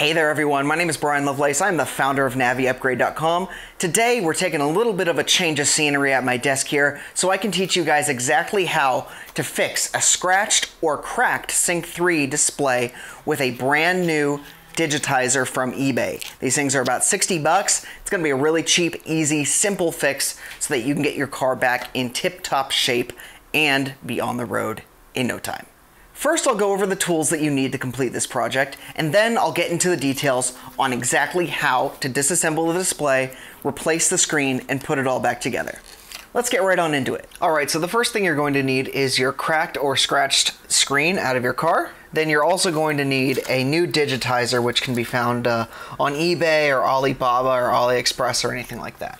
Hey there everyone, my name is Brian Lovelace. I'm the founder of NaviUpgrade.com. Today we're taking a little bit of a change of scenery at my desk here so I can teach you guys exactly how to fix a scratched or cracked Sync 3 display with a brand new Digitizer from eBay. These things are about 60 bucks. It's going to be a really cheap, easy, simple fix so that you can get your car back in tip-top shape and be on the road in no time. First, I'll go over the tools that you need to complete this project, and then I'll get into the details on exactly how to disassemble the display, replace the screen, and put it all back together. Let's get right on into it. Alright, so the first thing you're going to need is your cracked or scratched screen out of your car. Then you're also going to need a new Digitizer, which can be found on eBay or Alibaba or AliExpress or anything like that.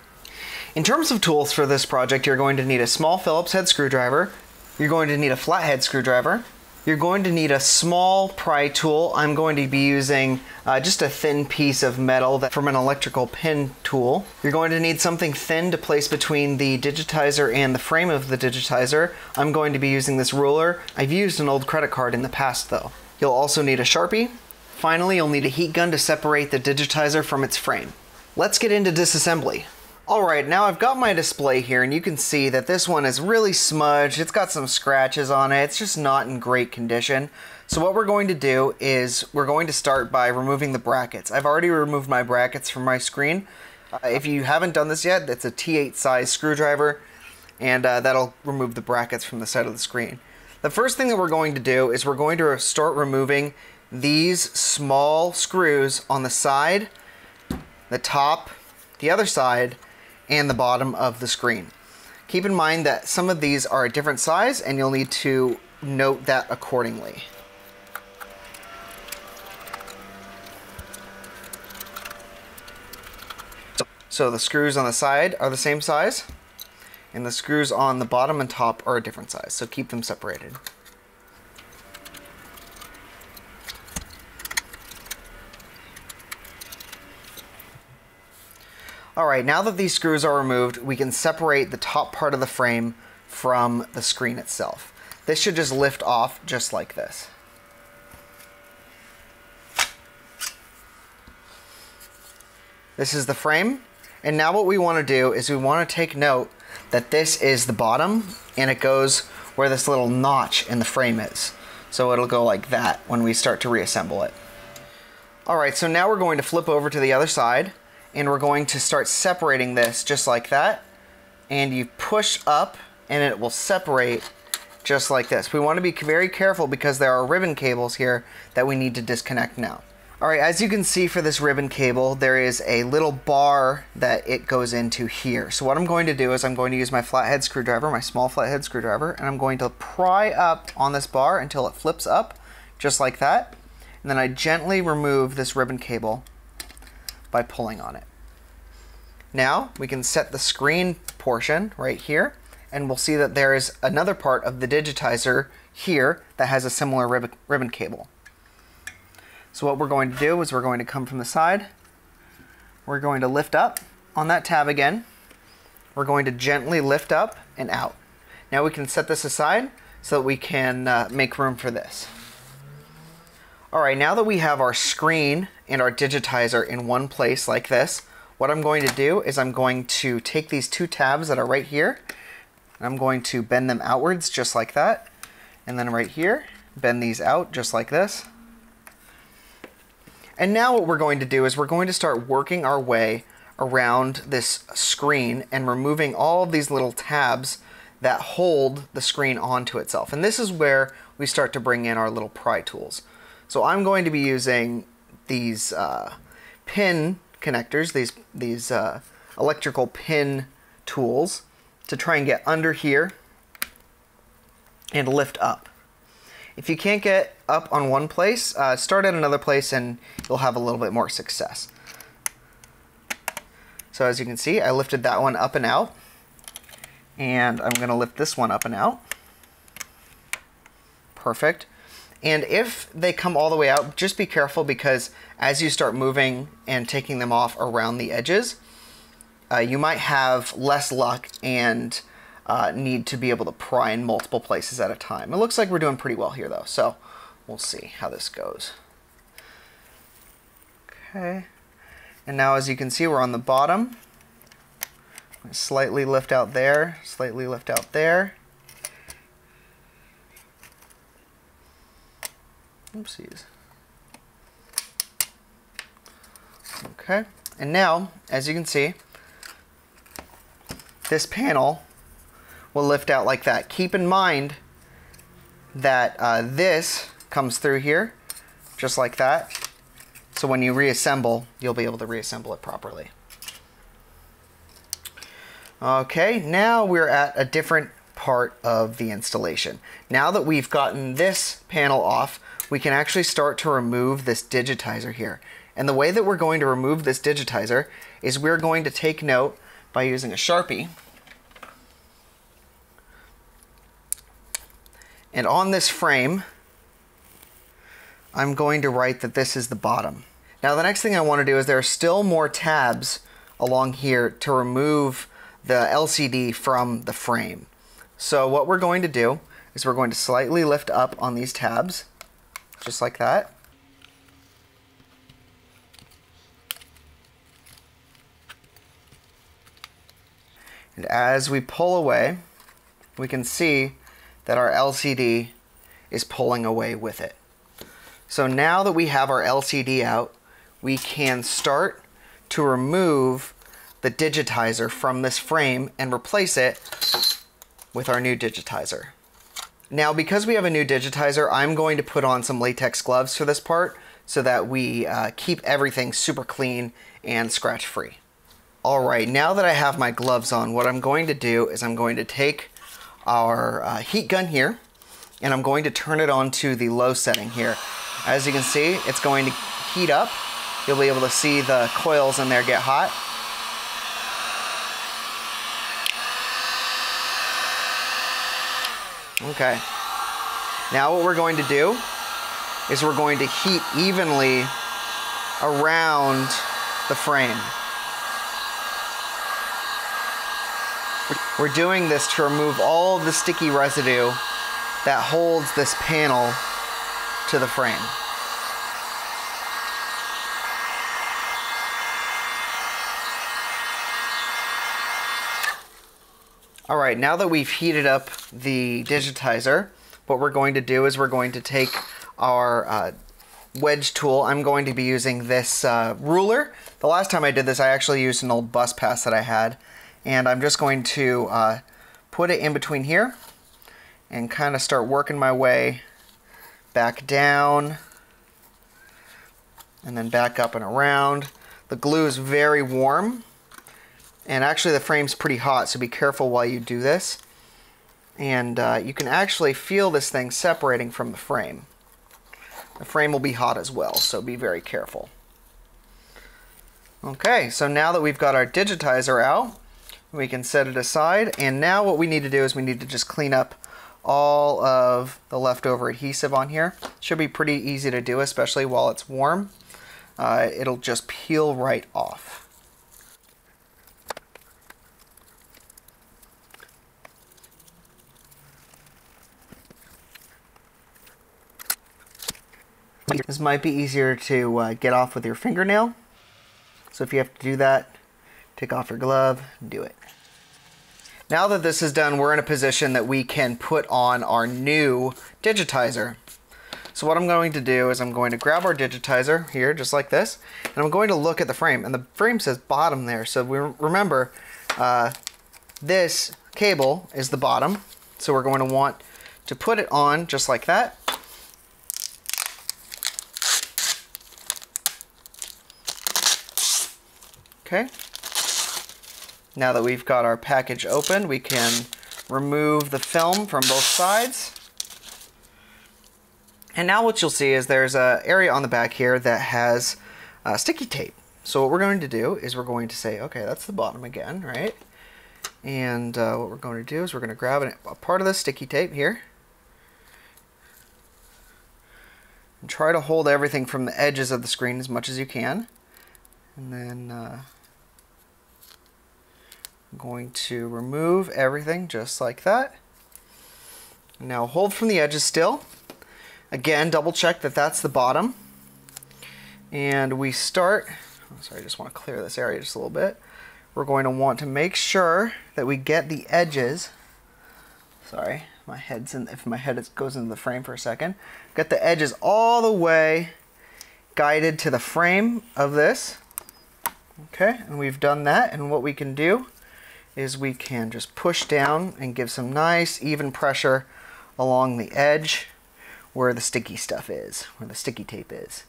In terms of tools for this project, you're going to need a small Phillips head screwdriver, you're going to need a flathead screwdriver, you're going to need a small pry tool. I'm going to be using just a thin piece of metal from an electrical pin tool. You're going to need something thin to place between the Digitizer and the frame of the Digitizer. I'm going to be using this ruler. I've used an old credit card in the past though. You'll also need a Sharpie. Finally, you'll need a heat gun to separate the Digitizer from its frame. Let's get into disassembly. Alright, now I've got my display here and you can see that this one is really smudged. It's got some scratches on it. It's just not in great condition. So what we're going to do is we're going to start by removing the brackets. I've already removed my brackets from my screen. If you haven't done this yet, it's a T8 size screwdriver and that'll remove the brackets from the side of the screen. The first thing that we're going to do is we're going to start removing these small screws on the side, the top, the other side, and the bottom of the screen. Keep in mind that some of these are a different size and you'll need to note that accordingly. So the screws on the side are the same size and the screws on the bottom and top are a different size, so keep them separated. Alright, now that these screws are removed, we can separate the top part of the frame from the screen itself. This should just lift off just like this. This is the frame, and now what we want to do is we want to take note that this is the bottom and it goes where this little notch in the frame is. So it'll go like that when we start to reassemble it. Alright, so now we're going to flip over to the other side. And we're going to start separating this just like that. And you push up and it will separate just like this. We want to be very careful because there are ribbon cables here that we need to disconnect now. Alright, as you can see for this ribbon cable, there is a little bar that it goes into here. So what I'm going to do is I'm going to use my flathead screwdriver, my small flathead screwdriver, and I'm going to pry up on this bar until it flips up, just like that. And then I gently remove this ribbon cable by pulling on it. Now we can set the screen portion right here and we'll see that there is another part of the Digitizer here that has a similar ribbon cable. So what we're going to do is we're going to come from the side, we're going to lift up on that tab again, we're going to gently lift up and out. Now we can set this aside so that we can make room for this. Alright, now that we have our screen and our Digitizer in one place like this, what I'm going to do is I'm going to take these two tabs that are right here, and I'm going to bend them outwards just like that, and then right here, bend these out just like this. And now what we're going to do is we're going to start working our way around this screen and removing all of these little tabs that hold the screen onto itself. And this is where we start to bring in our little pry tools. So I'm going to be using these pin connectors, these electrical pin tools to try and get under here and lift up. If you can't get up on one place, start at another place and you'll have a little bit more success. So as you can see, I lifted that one up and out, and I'm going to lift this one up and out. Perfect. And if they come all the way out, just be careful because as you start moving and taking them off around the edges, you might have less luck and need to be able to pry in multiple places at a time. It looks like we're doing pretty well here though, so we'll see how this goes. Okay. And now as you can see, we're on the bottom. Slightly lift out there, slightly lift out there. Oopsies. Okay, and now, as you can see, this panel will lift out like that. Keep in mind that this comes through here, just like that. So when you reassemble, you'll be able to reassemble it properly. Okay, now we're at a different part of the installation. Now that we've gotten this panel off, we can actually start to remove this digitizer here. And the way that we're going to remove this digitizer is we're going to take note by using a Sharpie. And on this frame, I'm going to write that this is the bottom. Now the next thing I want to do is there are still more tabs along here to remove the LCD from the frame. So what we're going to do is we're going to slightly lift up on these tabs, just like that. And as we pull away, we can see that our LCD is pulling away with it. So now that we have our LCD out, we can start to remove the digitizer from this frame and replace it with our new digitizer. Now, because we have a new digitizer, I'm going to put on some latex gloves for this part so that we keep everything super clean and scratch free. All right, now that I have my gloves on, what I'm going to do is I'm going to take our heat gun here and I'm going to turn it on to the low setting here. As you can see, it's going to heat up. You'll be able to see the coils in there get hot. Okay, now what we're going to do is we're going to heat evenly around the frame. We're doing this to remove all of the sticky residue that holds this panel to the frame. All right, now that we've heated up the digitizer, what we're going to do is we're going to take our wedge tool. I'm going to be using this ruler. The last time I did this, I actually used an old bus pass that I had. And I'm just going to put it in between here and kind of start working my way back down and then back up and around. The glue is very warm. And actually the frame's pretty hot, so be careful while you do this. And you can actually feel this thing separating from the frame. The frame will be hot as well, so be very careful. Okay, so now that we've got our digitizer out, we can set it aside. And now what we need to do is we need to just clean up all of the leftover adhesive on here. Should be pretty easy to do, especially while it's warm. It'll just peel right off. This might be easier to get off with your fingernail. So if you have to do that, take off your glove, do it. Now that this is done, we're in a position that we can put on our new digitizer. So what I'm going to do is I'm going to grab our digitizer here, just like this, and I'm going to look at the frame. And the frame says bottom there, so we remember this cable is the bottom. So we're going to want to put it on just like that. Okay. Now that we've got our package open, we can remove the film from both sides. And now what you'll see is there's an area on the back here that has sticky tape. So what we're going to do is we're going to say, okay, that's the bottom again, right? And what we're going to do is we're going to grab a part of the sticky tape here. And try to hold everything from the edges of the screen as much as you can. And then I'm going to remove everything just like that. Now hold from the edges still. Again, double check that that's the bottom. And we start, sorry, I just want to clear this area just a little bit. We're going to want to make sure that we get the edges, sorry, my head's in, if my head goes into the frame for a second, get the edges all the way guided to the frame of this. Okay, and we've done that, and what we can do is we can just push down and give some nice even pressure along the edge where the sticky stuff is, where the sticky tape is.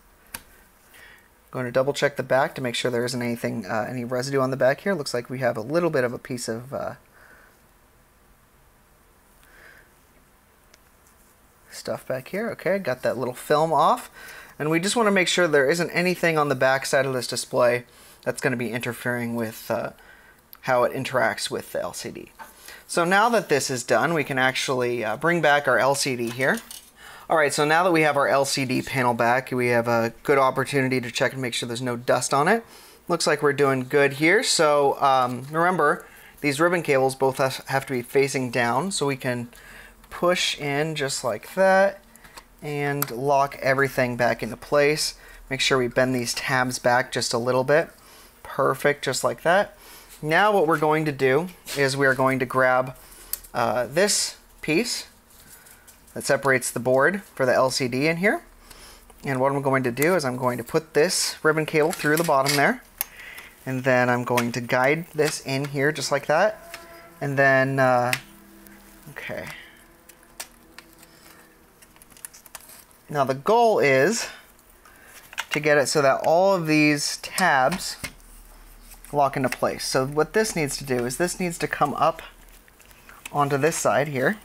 Going to double check the back to make sure there isn't anything, any residue on the back here. Looks like we have a little bit of a piece of stuff back here. Okay, got that little film off. And we just want to make sure there isn't anything on the back side of this display that's going to be interfering with how it interacts with the LCD. So now that this is done, we can actually bring back our LCD here. Alright, so now that we have our LCD panel back, we have a good opportunity to check and make sure there's no dust on it. Looks like we're doing good here. So remember, these ribbon cables both have to be facing down, so we can push in just like that and lock everything back into place. Make sure we bend these tabs back just a little bit. Perfect, just like that. Now what we're going to do is we are going to grab this piece that separates the board for the LCD in here. And what I'm going to do is I'm going to put this ribbon cable through the bottom there. And then I'm going to guide this in here just like that. And then, okay. Now the goal is to get it so that all of these tabs lock into place. So what this needs to do is this needs to come up onto this side here.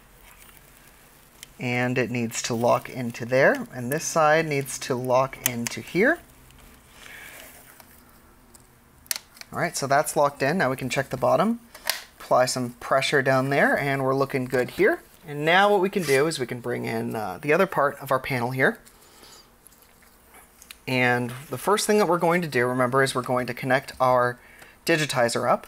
And it needs to lock into there, and this side needs to lock into here. Alright, so that's locked in. Now we can check the bottom, apply some pressure down there, and we're looking good here. And now what we can do is we can bring in the other part of our panel here. And the first thing that we're going to do, remember, is we're going to connect our digitizer up.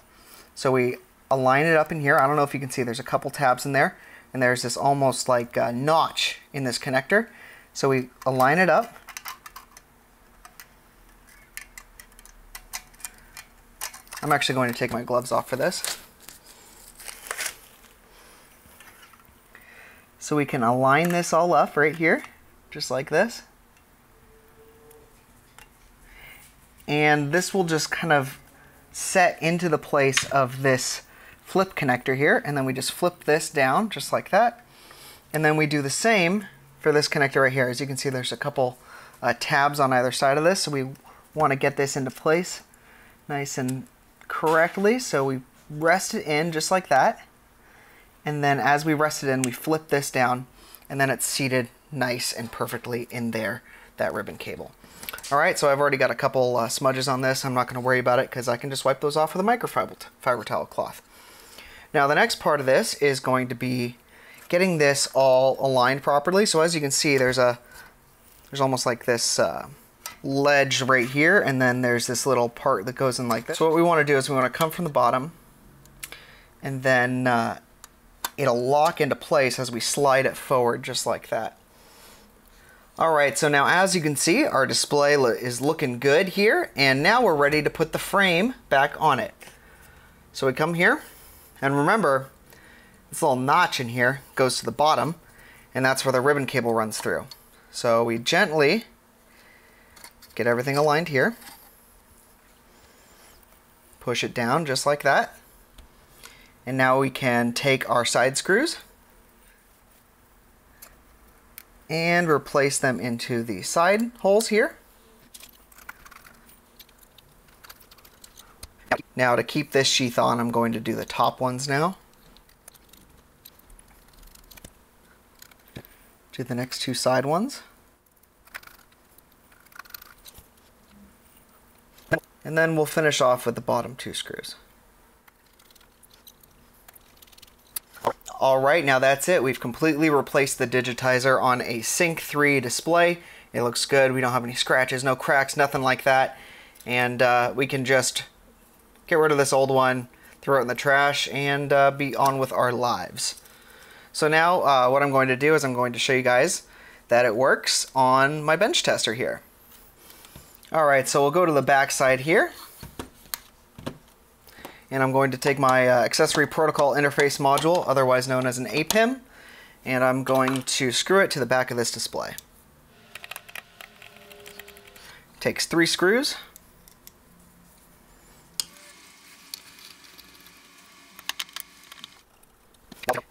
So we align it up in here. I don't know if you can see, there's a couple tabs in there. And there's this almost like notch in this connector. So we align it up. I'm actually going to take my gloves off for this. So we can align this all up right here, just like this. And this will just kind of set into the place of this flip connector here, and then we just flip this down just like that, and then we do the same for this connector right here. As you can see, there's a couple tabs on either side of this, so we want to get this into place nice and correctly. So we rest it in just like that, and then as we rest it in, we flip this down, and then it's seated nice and perfectly in there, that ribbon cable. Alright, so I've already got a couple smudges on this. I'm not going to worry about it because I can just wipe those off with a microfiber towel cloth. Now the next part of this is going to be getting this all aligned properly. So as you can see, there's almost like this ledge right here, and then there's this little part that goes in like this. So what we want to do is we want to come from the bottom, and then it'll lock into place as we slide it forward just like that. Alright, so now as you can see, our display is looking good here, and now we're ready to put the frame back on it. So we come here, and remember, this little notch in here goes to the bottom, and that's where the ribbon cable runs through. So we gently get everything aligned here, push it down just like that, and now we can take our side screws and replace them into the side holes here. Now to keep this sheath on, I'm going to do the top ones now. Do the next two side ones. And then we'll finish off with the bottom two screws. Alright, now that's it. We've completely replaced the Digitizer on a Sync 3 display. It looks good. We don't have any scratches, no cracks, nothing like that. And we can just get rid of this old one, throw it in the trash, and be on with our lives. So now what I'm going to do is I'm going to show you guys that it works on my bench tester here. All right, so we'll go to the back side here. And I'm going to take my accessory protocol interface module, otherwise known as an APIM, and I'm going to screw it to the back of this display. Takes 3 screws.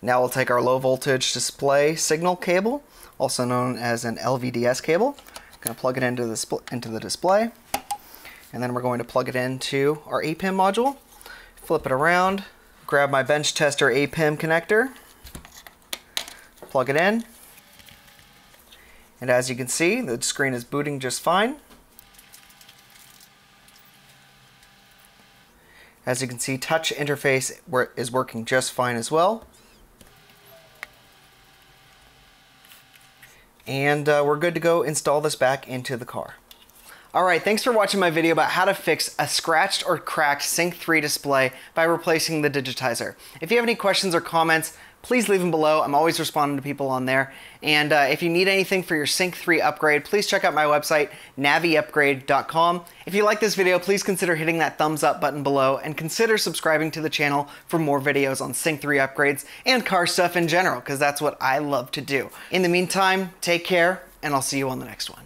Now we'll take our low voltage display signal cable, also known as an LVDS cable. Going to plug it into the display, and then we're going to plug it into our APIM module. Flip it around, grab my bench tester APIM connector, plug it in, and as you can see, the screen is booting just fine. As you can see, touch interface is working just fine as well. And we're good to go install this back into the car. Alright, thanks for watching my video about how to fix a scratched or cracked Sync 3 display by replacing the Digitizer. If you have any questions or comments, please leave them below. I'm always responding to people on there. And if you need anything for your Sync 3 upgrade, please check out my website, naviupgrade.com. If you like this video, please consider hitting that thumbs up button below and consider subscribing to the channel for more videos on Sync 3 upgrades and car stuff in general, because that's what I love to do. In the meantime, take care, and I'll see you on the next one.